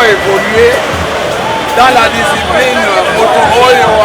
Évoluer dans la discipline moto-oyo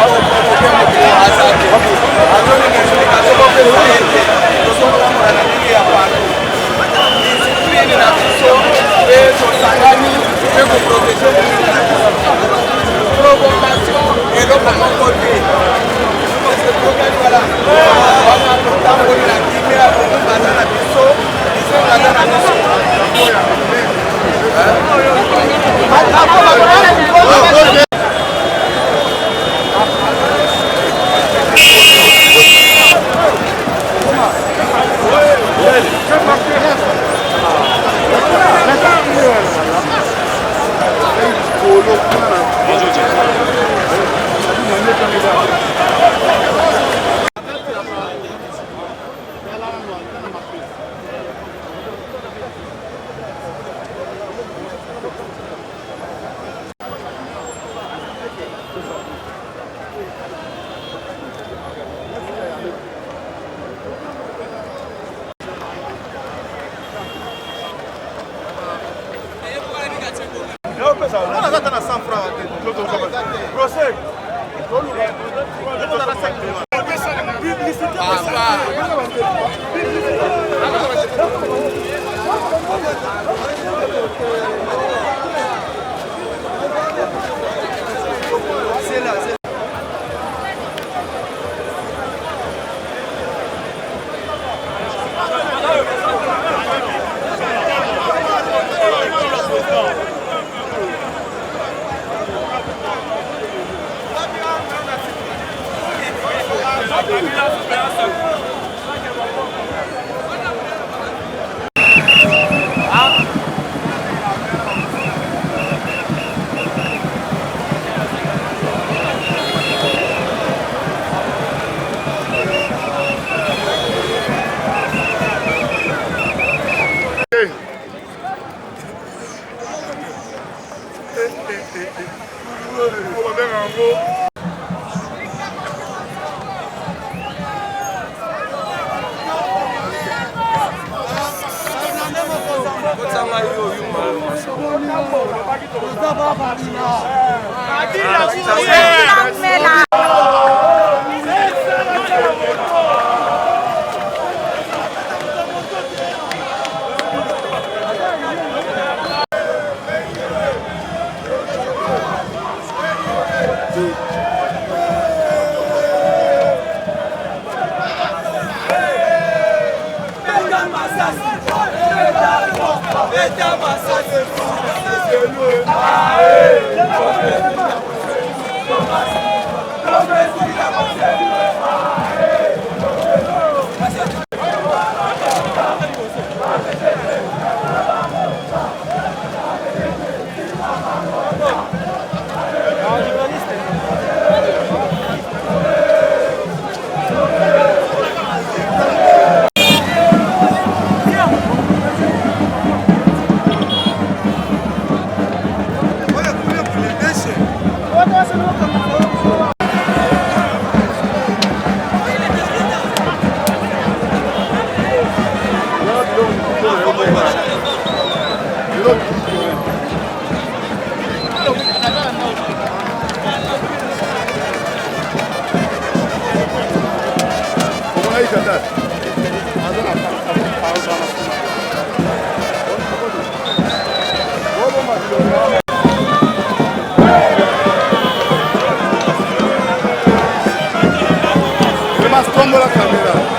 Tombo la camera.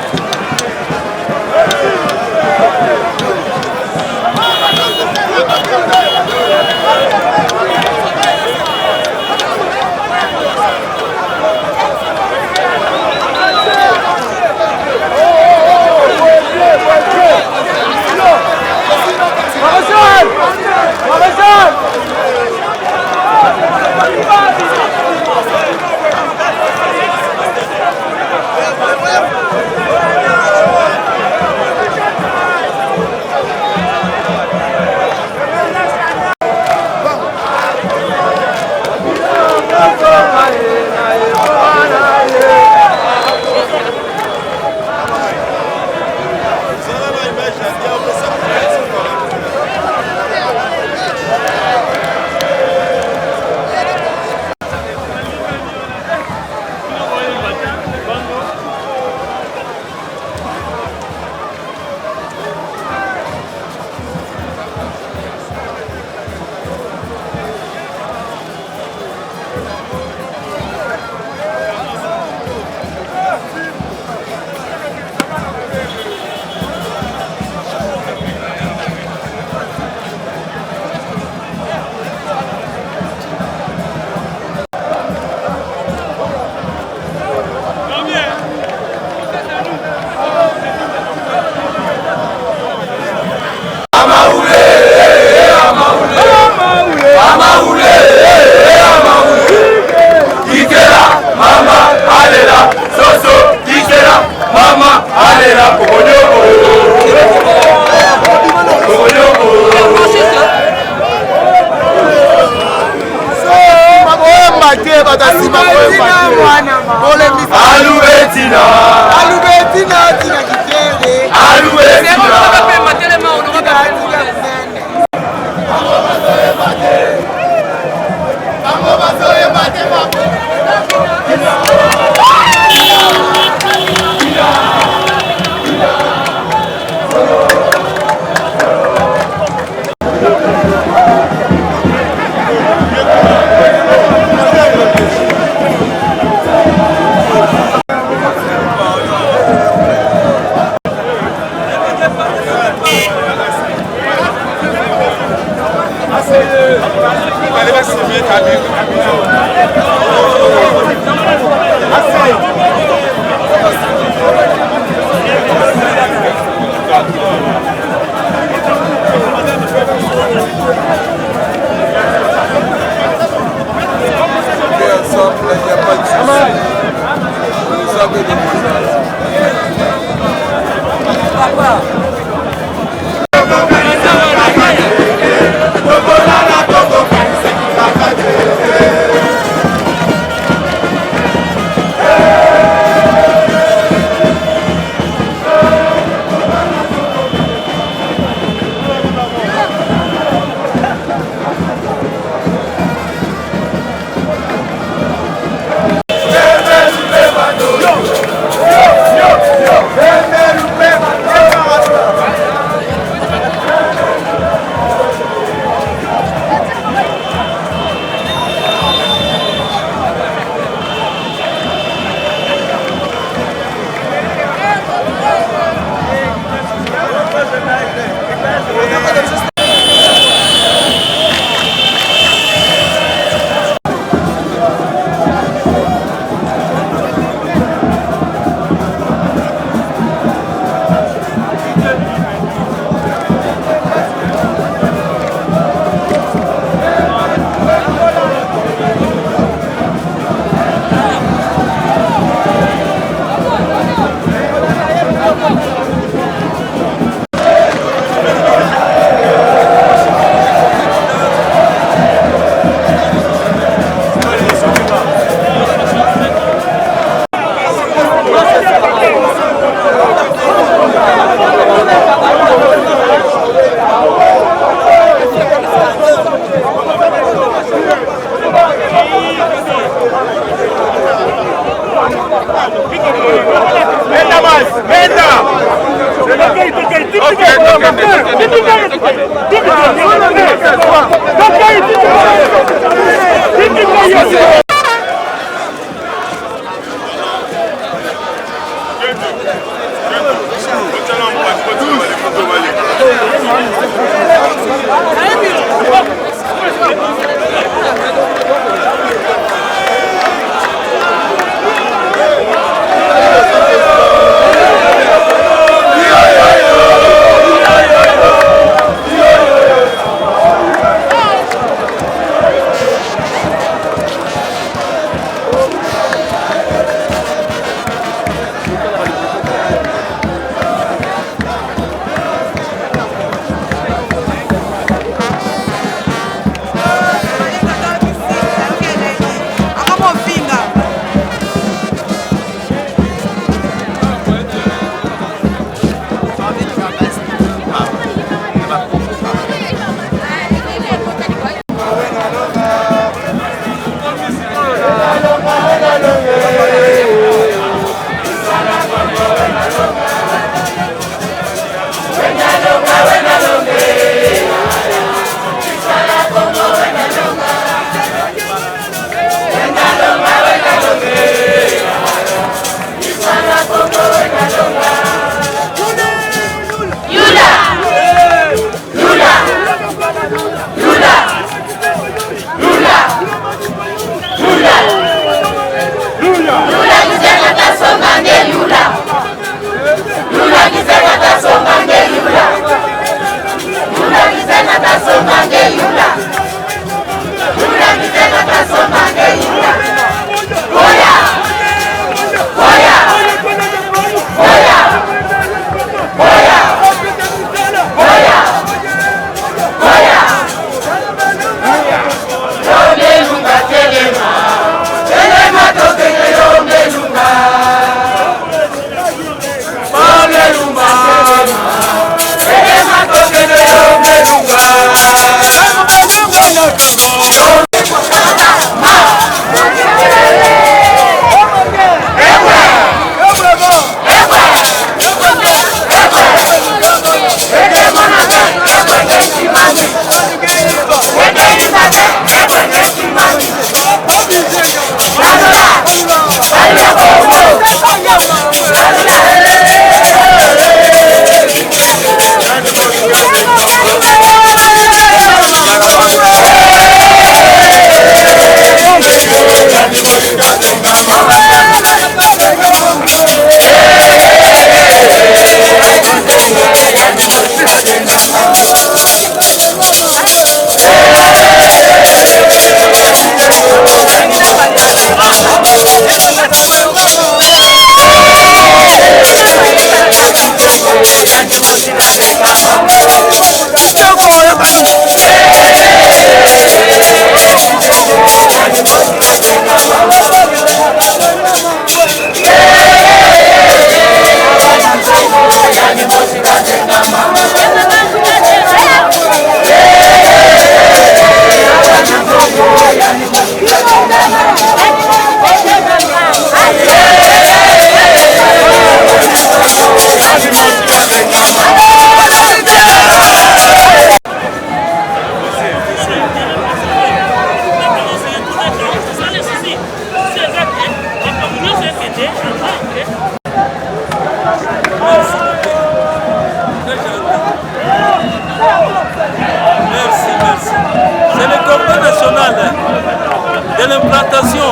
l'implantation,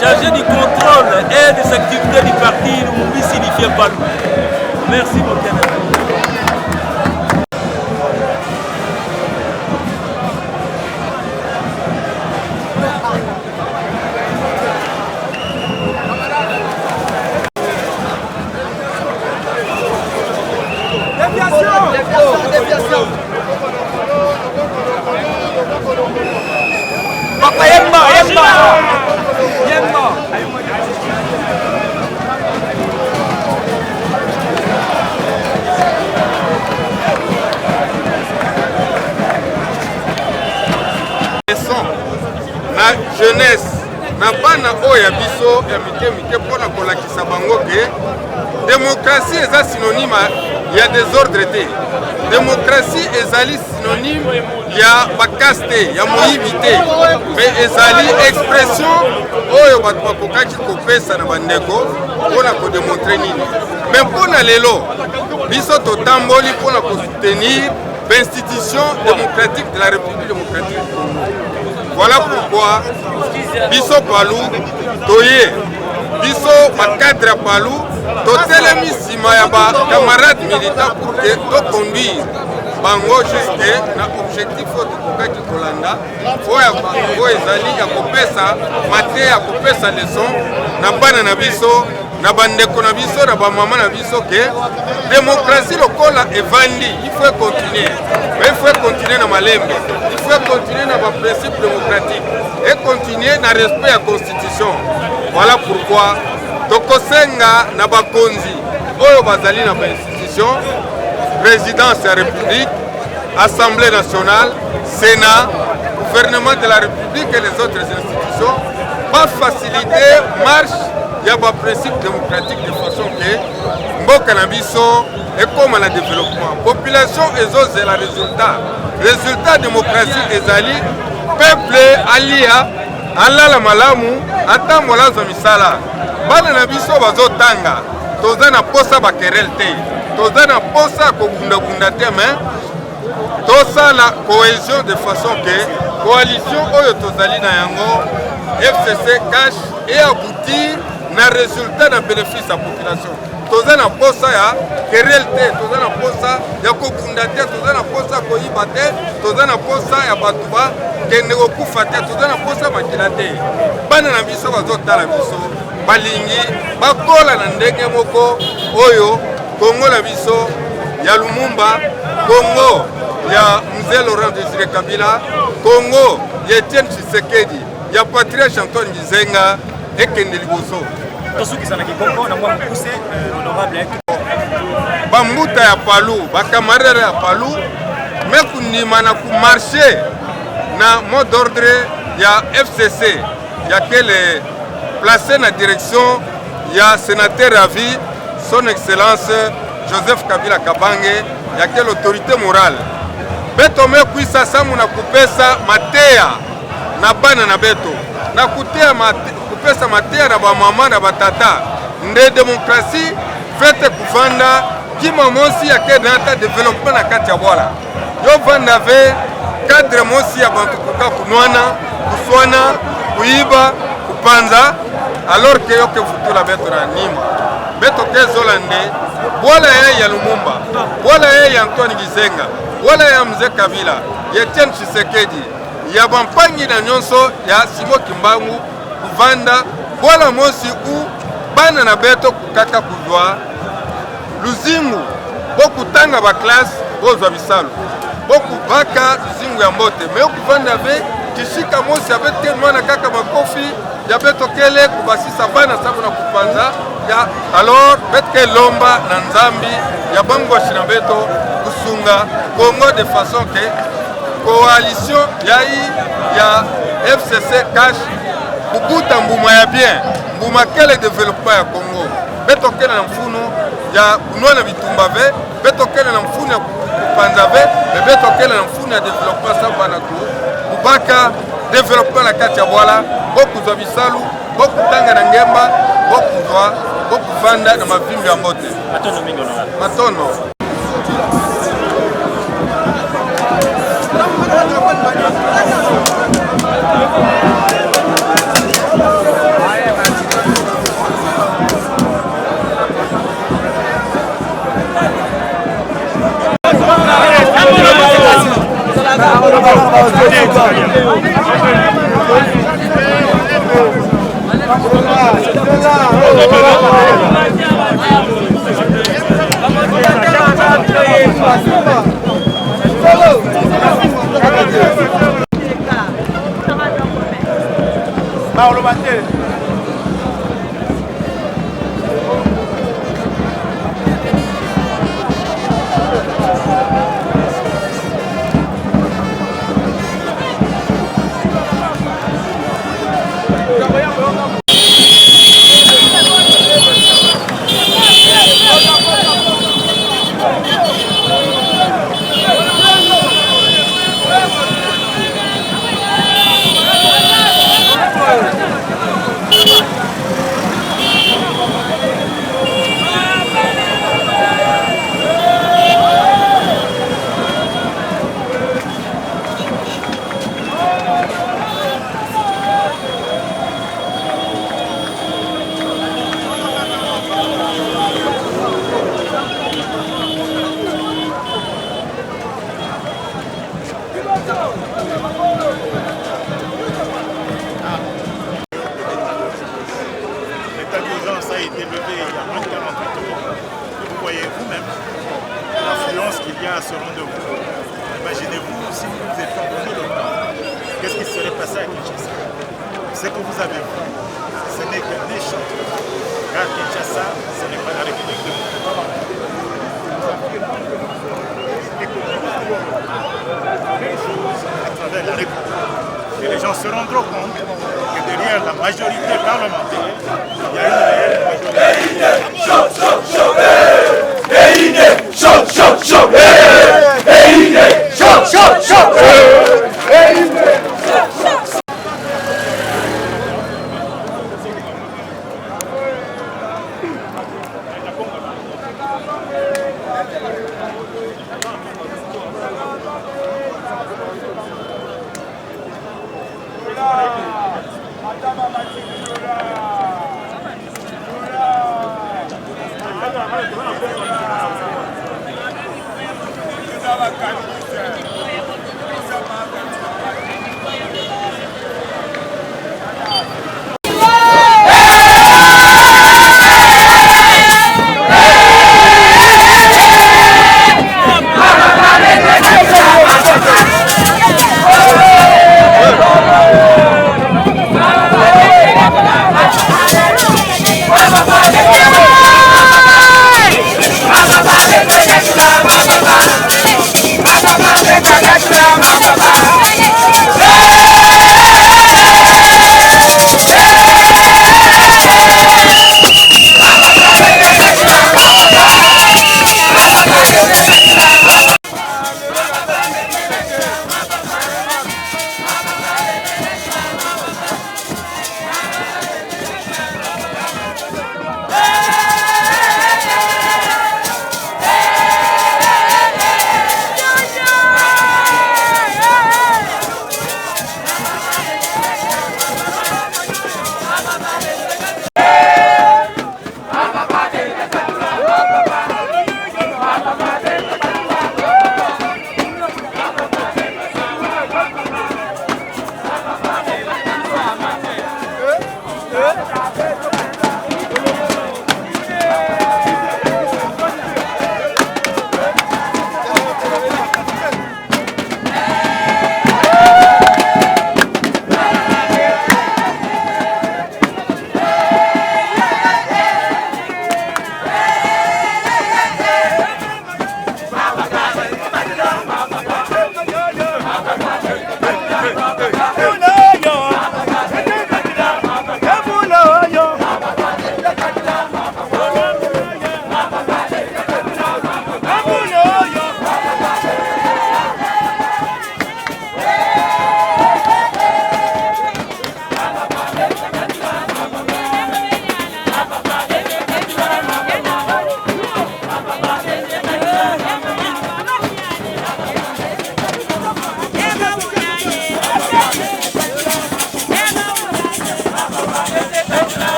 chargé du contrôle et des activités du parti, nous signifiez pas. Merci mon Canada. Papa Yemba, Yemba, Yemba. Na jeunesse, na bana oya biso ya mike pona kolakisa bango ke démocratie eza synonyme ya désordre te. Démocratie ezali synonyme ya bakaste ya moyibi te, mais ezali expression oyo bato bakokaki kopesa na bandeko mpona kodémontre nini. Mais mpona lelo biso totamboli mpona kosoutenir l'institution démocratique de la République démocratique du Congo. Voilà pourquoi biso Palou toye biso bakadre Palou totelemi nsima ya bacamarade militant pour que toconduire bango juste na objectif oyo tokokaki kolanda oyo ezali ya kopesa mate ya kopesa leson na bana na biso na bandeko na biso na bamama na biso ke démocratie lokola evandi il faut continuer, mais il faut continuer na malembe, il faut continuer na ba principe démocratique et continuer na respect ya constitution. Voilà pourquoi tokosenga na bakonzi oyo bazali na ba institution, présidence ya république, assemblée nationale, sénat, gouvernement de la république et les autres institutions va faciliter marche ya ba principe démocratique de façon que mboka na biso ekoma na développement, population ezozela résultat démocratie ezali peuple alia alala malamu atambola za misala bana na biso bazotanga toza na posa bakerel te, toza na posa kobunda te, mais tosala cohésion de façon que coalition oyo tozali na yango FCC cash et aboutir na résultat na bénéfice à population. Toza na posa ya kerel te, toza na posa ya kobunda te, toza na posa koyiba te, toza na posa ya bato ba kende kokufa te, toza na posa makila te. Bana na biso bazotala biso balingi bakola na ndenge moko oyo Congo na biso ya Lumumba, Congo ya Mzee Laurent Désiré Kabila, Congo ya Etienne Tshisekedi, ya Patrice Antoine Gizenga ekende liboso. Bambuta ya Palou, bakamarere ya Palou, mais kundima na kumarche na mot d'ordre ya FCC, ya kele placé na direction ya sénateur à vie, son excellence Joseph Kabila Kabange, ya kele autorité morale. Beto me kuisa samu na kupesa matea na bana na beto, na kutea kupesa matea na ba mama na batata. Nde démocratie fete kuvanda kima mosi ya kedata développement na kati ya bwala. Yo vanda ve cadre mosi ya bantu kuka kunwana, kuswana, kuiba, kupanza, alors que yo ke futula beto na nima. Beto ke zolande, bwala ya Lumumba, bwala ya Antoine Gizenga, bwala ya Mzee Kabila, ya Etienne Tshisekedi, ya bampangi na nyonso ya Simo Kimbangu, kuvanda, bwala mosi u bana na beto kukaka kuzwa luzingu bokutanga ba classe bozwa bisalu bokubaka luzingu ya mbote me okuvanda ve kishika mosi abete mwana kaka makofi ya beto kele kubasisa bana sabu na kupanza ya alors betke lomba na nzambi ya bango shina beto kusunga Congo de façon que coalition ya FCC cash kukuta mbuma ya bien mbuma kele développement ya Congo beto kele na mfuno ya kunwana bitumba ve beto kele na mfuno ya kupanza ve beto kele na mfuno ya développement samba na kubaka développement na kati ya bwala bokuzwa bisalu bokutanga na ngemba bokuvanda na mavimbi ya mbote matono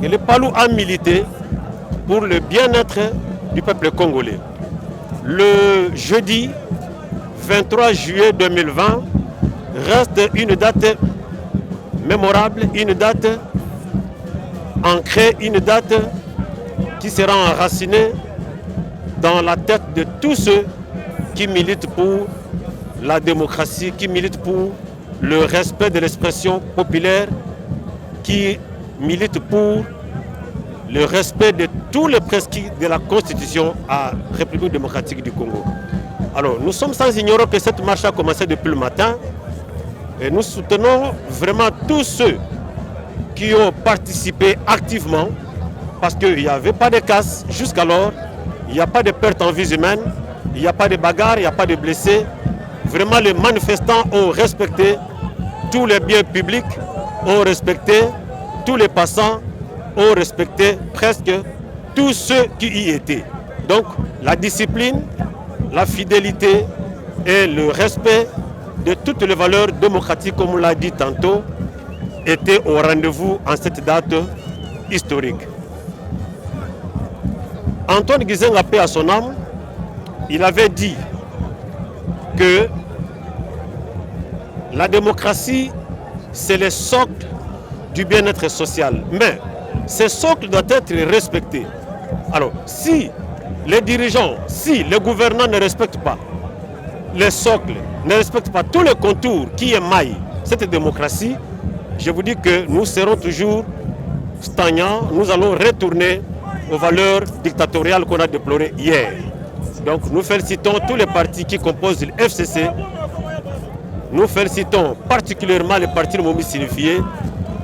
que le PALU a milité pour le bien-être du peuple congolais. Le jeudi 23 juillet 2020 reste une date mémorable, une date ancrée, une date qui sera enracinée dans la tête de tous ceux qui militent pour la démocratie, qui militent pour le respect de l'expression populaire, qui militent pour le respect de tous les prescrits de la Constitution à la République démocratique du Congo. Alors, nous sommes sans ignorer que cette marche a commencé depuis le matin et nous soutenons vraiment tous ceux qui ont participé activement parce qu'il n'y avait pas de casse jusqu'alors, il n'y a pas de perte en vie humaine, il n'y a pas de bagarre, il n'y a pas de blessés. Vraiment, les manifestants ont respecté tous les biens publics, ont respecté tous les passants, ont respecté presque tous ceux qui y étaient. Donc, la discipline, la fidélité et le respect de toutes les valeurs démocratiques, comme on l'a dit tantôt, étaient au rendez-vous en cette date historique. Antoine Gizenga, paix à son âme, il avait dit que la démocratie, c'est le socle du bien-être social. Mais ce socle doit être respecté. Alors, si les dirigeants, si les gouvernants ne respectent pas les socles, ne respectent pas tous les contours qui émaillent cette démocratie, je vous dis que nous serons toujours stagnants, nous allons retourner aux valeurs dictatoriales qu'on a déplorées hier. Donc nous félicitons tous les partis qui composent le FCC, nous félicitons particulièrement les partis Momi signifiés,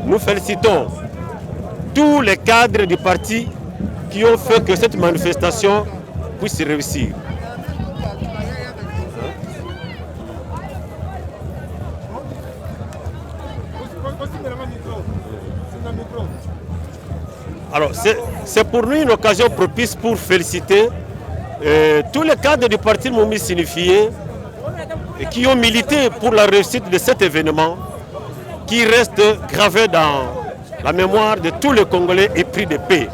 nous félicitons tous les cadres du parti qui ont fait que cette manifestation puisse réussir. Alors, c'est pour nous une occasion propice pour féliciter tous les cadres du parti Moumi signifié qui ont milité pour la réussite de cet événement qui reste gravé dans la mémoire de tous les Congolais épris de paix.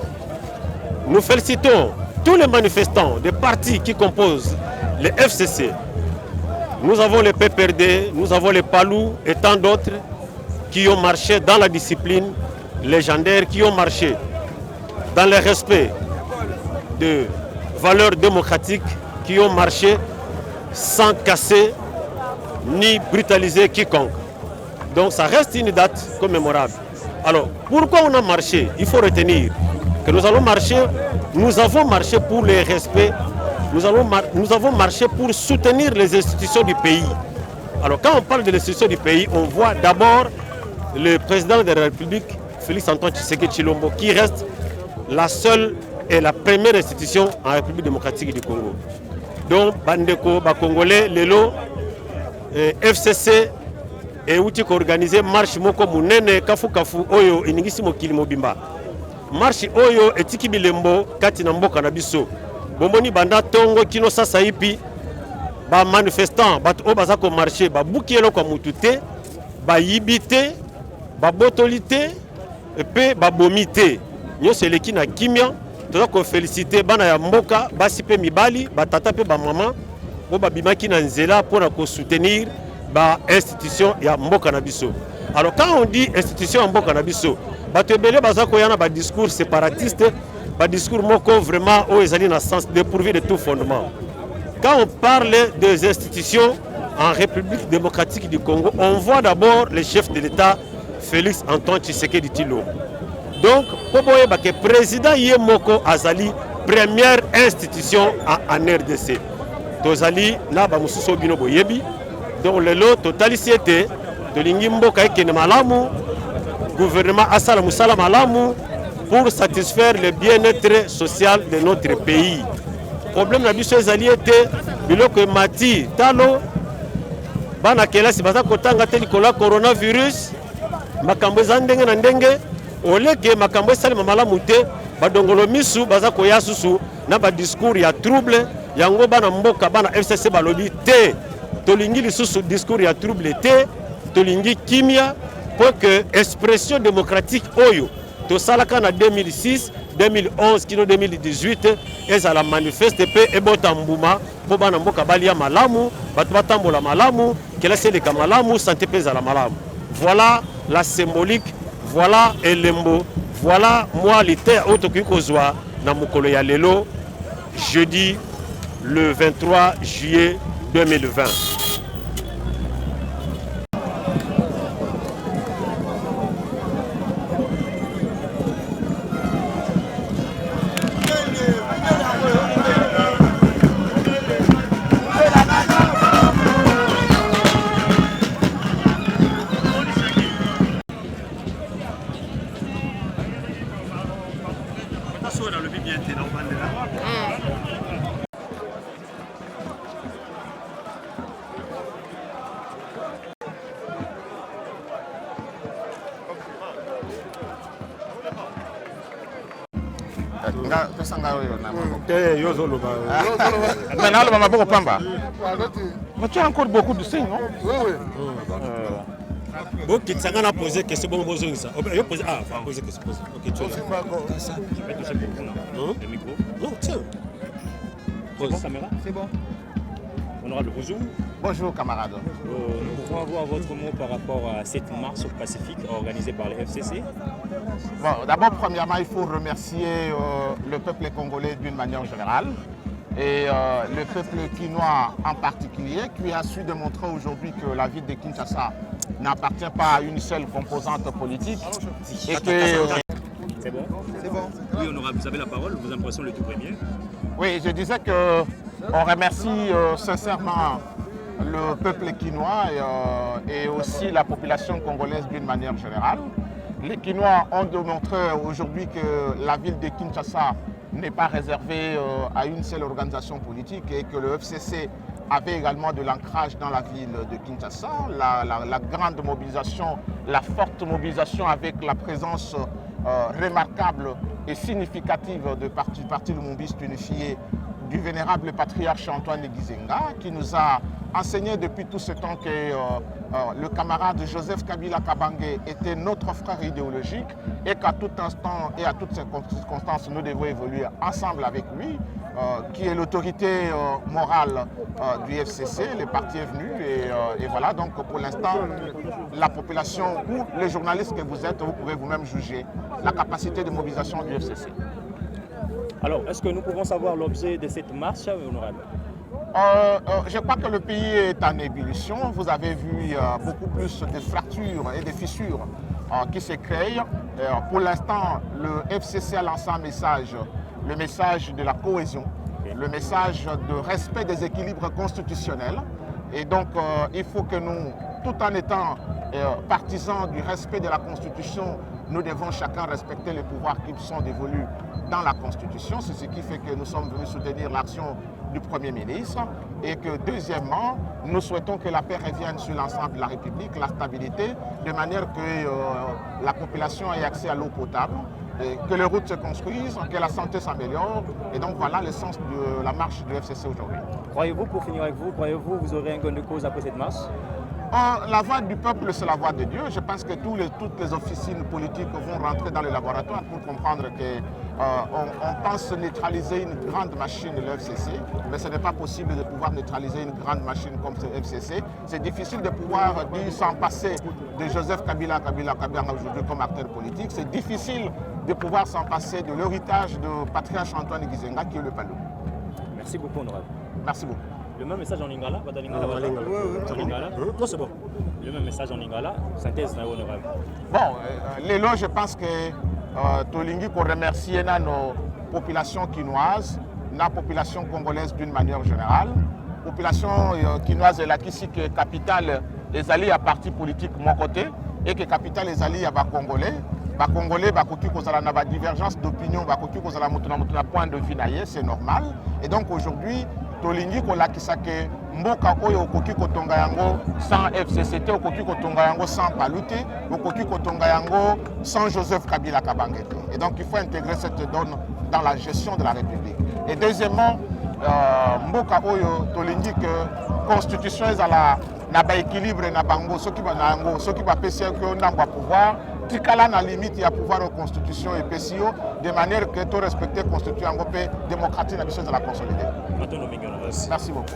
Nous félicitons tous les manifestants des partis qui composent le FCC. Nous avons les PPRD, nous avons les PALU et tant d'autres qui ont marché dans la discipline légendaire, qui ont marché dans le respect de valeurs démocratiques, qui ont marché sans casser ni brutaliser quiconque. Donc ça reste une date commémorable. Alors, pourquoi on a marché? Il faut retenir que nous avons marché pour le respect, nous avons marché pour soutenir les institutions du pays. Alors quand on parle de l'institution du pays, on voit d'abord le président de la République, Félix Antoine Tshisekedi Tshilombo, qui reste la seule et la première institution en République démocratique du Congo. Donc, Bandeko, Congolais, Lelo, FCC, et outil organisé marche moko munene kafu oyo iningisi mokili mobimba. Marche oyo etiki bilembo kati na mboka na biso. Bomoni banda tongo kino sasa ipi ba manifestant bato o bazako marcher ba bukielo kwa mutute ba yibite ba botolite pe ba bomite. Nyose leki na kimia toza ko féliciter bana ya mboka basi pe mibali ba tata pe ba mama bo ba bimaki na nzela pour ko soutenir ba institution ya mboka na biso. Alors quand on dit institution ya mboka na biso, bato ebele bazako yana ba discours séparatiste, ba discours moko vraiment au ezali na sens dépourvu de tout fondement. Quand on parle des institutions en République démocratique du Congo, on voit d'abord le chef de l'État Félix Antoine Tshisekedi Tshilombo. Donc, pour que le président Yemoko Azali, première institution en RDC. Tozali, na ba mususo bino boyebi. Donc, le lot totalicité de l'Ingimbo Kaikene Malamu, gouvernement Asala Moussala Malamu, pour satisfaire le bien-être social de notre pays. Le problème de l'Abissou Azali était que Mati, Talo, Bana Kelasi, Baza Kotanga Telikola, coronavirus, Makambo Zandenge Nandenge, oleke makambo esali malamu te badongolo misu baza koya susu na ba discours ya trouble yango bana mboka bana FCC balobi te tolingi lisusu discours ya trouble te tolingi kimia pour que expression démocratique oyo tosalaka en 2006 2011 kino 2018 ezala manifeste pe ebota mbuma po bana mboka balia malamu bato batambola malamu kelasi eleka malamu santé pe ezala malamu. Voilà la symbolique, voilà elembo, voilà moi liter oyo tokoki kozwa na mokolo ya lelo jeudi le 23 juillet 2020. Mais tu as encore beaucoup de signes, non? Oui, oui. Ok, ça a posé question. Bon, poser ça. Ok, poser question. Ok, tu C'est pas bon. Je vais toucher pour vous, le micro. Non, tiens. Pose la caméra. C'est bon. Honorable, bonjour. Bonjour camarades. Nous pouvons avoir votre mot par rapport à cette marche au Pacifique organisée par le FCC. Bon, d'abord, premièrement, il faut remercier le peuple congolais d'une manière générale et le peuple quinois en particulier qui a su démontrer aujourd'hui que la ville de Kinshasa n'appartient pas à une seule composante politique. Et que, C'est bon? C'est bon. Oui, honorable, vous avez la parole, vos impressions le tout premier. oui, je disais qu'on remercie sincèrement le peuple quinois et aussi la population congolaise d'une manière générale. Les Quinois ont démontré aujourd'hui que la ville de Kinshasa n'est pas réservée à une seule organisation politique et que le FCC avait également de l'ancrage dans la ville de Kinshasa. La grande mobilisation, la forte mobilisation avec la présence remarquable et significative de parti lumumbiste unifié du vénérable patriarche Antoine Gizenga qui nous a enseigné depuis tout ce temps que le camarade Joseph Kabila Kabange était notre frère idéologique et qu'à tout instant et à toutes circonstances nous devons évoluer ensemble avec lui, qui est l'autorité morale du FCC. Le parti est venu et voilà, donc pour l'instant la population ou les journalistes que vous êtes, vous pouvez vous-même juger la capacité de mobilisation du FCC. Alors, est-ce que nous pouvons savoir l'objet de cette marche, honorable? Je crois que le pays est en ébullition. Vous avez vu beaucoup plus de fractures et de fissures qui se créent. Pour l'instant, le FCC a lancé un message, le message de la cohésion, le message de respect des équilibres constitutionnels. Et donc, il faut que nous, tout en étant partisans du respect de la Constitution, nous devons chacun respecter les pouvoirs qui sont dévolus dans la Constitution. C'est ce qui fait que nous sommes venus soutenir l'action du Premier ministre et que deuxièmement, nous souhaitons que la paix revienne sur l'ensemble de la République, la stabilité, de manière que la population ait accès à l'eau potable, que les routes se construisent, que la santé s'améliore. Et donc voilà le sens de la marche du FCC aujourd'hui. Croyez-vous, pour finir avec vous, croyez-vous que vous aurez un gain de cause après cette marche? La voix du peuple, c'est la voix de Dieu. Je pense que toutes les officines politiques vont rentrer dans le laboratoire pour comprendre qu'on pense neutraliser une grande machine, le FCC, mais ce n'est pas possible de pouvoir neutraliser une grande machine comme ce FCC. C'est difficile de pouvoir dire s'en passer de Joseph Kabila aujourd'hui comme acteur politique. C'est difficile de pouvoir s'en passer de l'héritage de patriarche Antoine Gizenga qui est le Palou. Merci beaucoup, honorable. Merci beaucoup. Le même message en lingala, non, c'est bon. Le même message en lingala, synthèse honorable. Bon, les lots, je pense que Tolingi pour remercier nos populations quinoises, la population congolaise d'une manière générale. Population quinoise est là qui que capitale les alliés à parti politique mon côté et que capitale les alliés à Congolais. Congolais, na divergence d'opinion, point de vue, c'est normal. Et donc aujourd'hui, tolingi kolakisa ke mboka oyo okoki kotonga yango sans FCCT, okoki kotonga yango sans Paluté, okoki kotonga yango sans Joseph Kabila Kabange. Et donc il faut intégrer cette donne dans la gestion de la République. Et deuxièmement, mboka oyo tolingi que constitution ezala na ba équilibre na bango soki ba nango soki ba pesi ko ndangwa pouvoir tikala na limite ya pouvoir de constitution et PCO de manière que tout respecter constitution européenne démocratique la mission de la consolider. Merci beaucoup.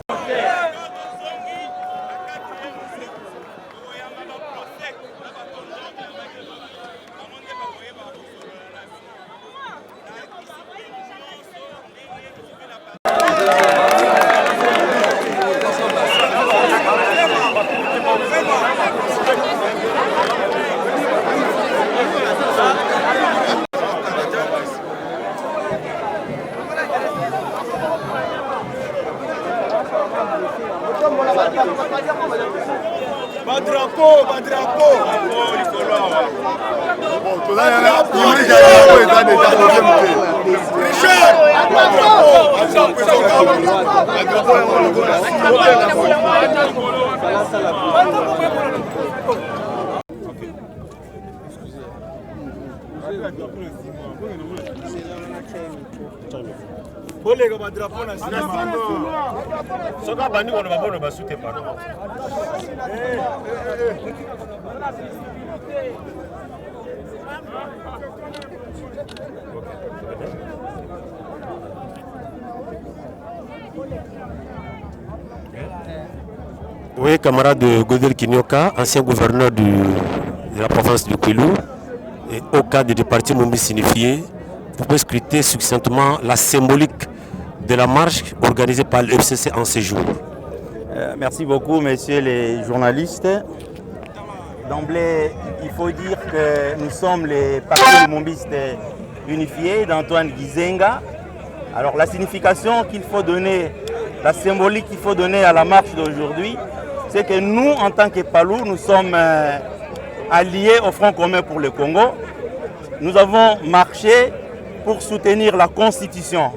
Oui, camarade Godel Kinyoka, ancien gouverneur de la province du Kwilu, et au cadre du parti Mumbi signifié, vous pouvez scruter succinctement la symbolique de la marche organisée par le FCC en ce jour. Merci beaucoup, messieurs les journalistes. D'emblée, il faut dire que nous sommes les partis mumbistes unifiés d'Antoine Gizenga. Alors la signification qu'il faut donner, la symbolique qu'il faut donner à la marche d'aujourd'hui, c'est que nous, en tant que Palou, nous sommes alliés au Front commun pour le Congo. Nous avons marché pour soutenir la Constitution,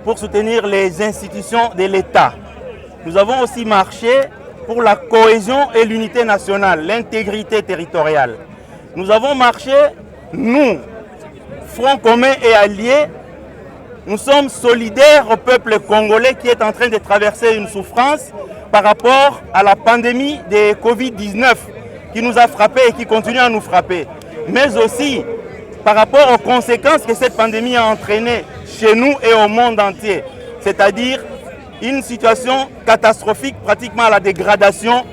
pour soutenir les institutions de l'État. Nous avons aussi marché pour la cohésion et l'unité nationale, l'intégrité territoriale. Nous avons marché, nous, Front commun et alliés, nous sommes solidaires au peuple congolais qui est en train de traverser une souffrance par rapport à la pandémie de Covid-19 qui nous a frappés et qui continue à nous frapper. Mais aussi par rapport aux conséquences que cette pandémie a entraînées chez nous et au monde entier. C'est-à-dire une situation catastrophique, pratiquement à la dégradation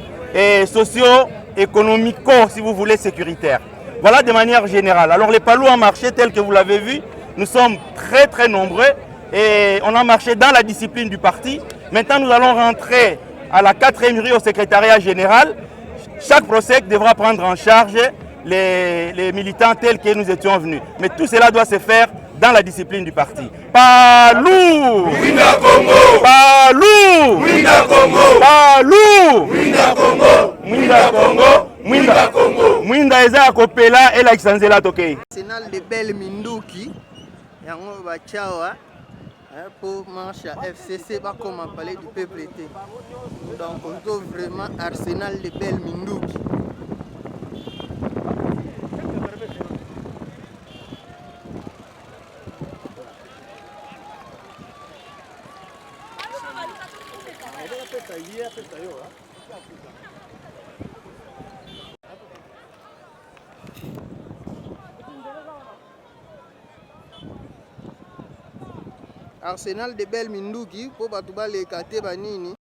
socio-économico, si vous voulez, sécuritaire. Voilà de manière générale. Alors les Palous ont marché tel que vous l'avez vu. Nous sommes très très nombreux et on a marché dans la discipline du parti. Maintenant nous allons rentrer à la 4e rue au secrétariat général. Chaque PROSEC devra prendre en charge les militants tels que nous étions venus. Mais tout cela doit se faire dans la discipline du parti. Palou! Winda Congo! Palou! Winda Congo! Palou! Winda Congo! Mwinda Congo! Winda Congo! Mwinda eza akopela et la kisanzela tokei. Arsenal de Bel Minduki yango bachawa pour marche à FCC comme palais du peuple était. Donc on doit vraiment Arsenal de Bel Minduki. Arsenal de Bel Minduki pour batuba les kate banini.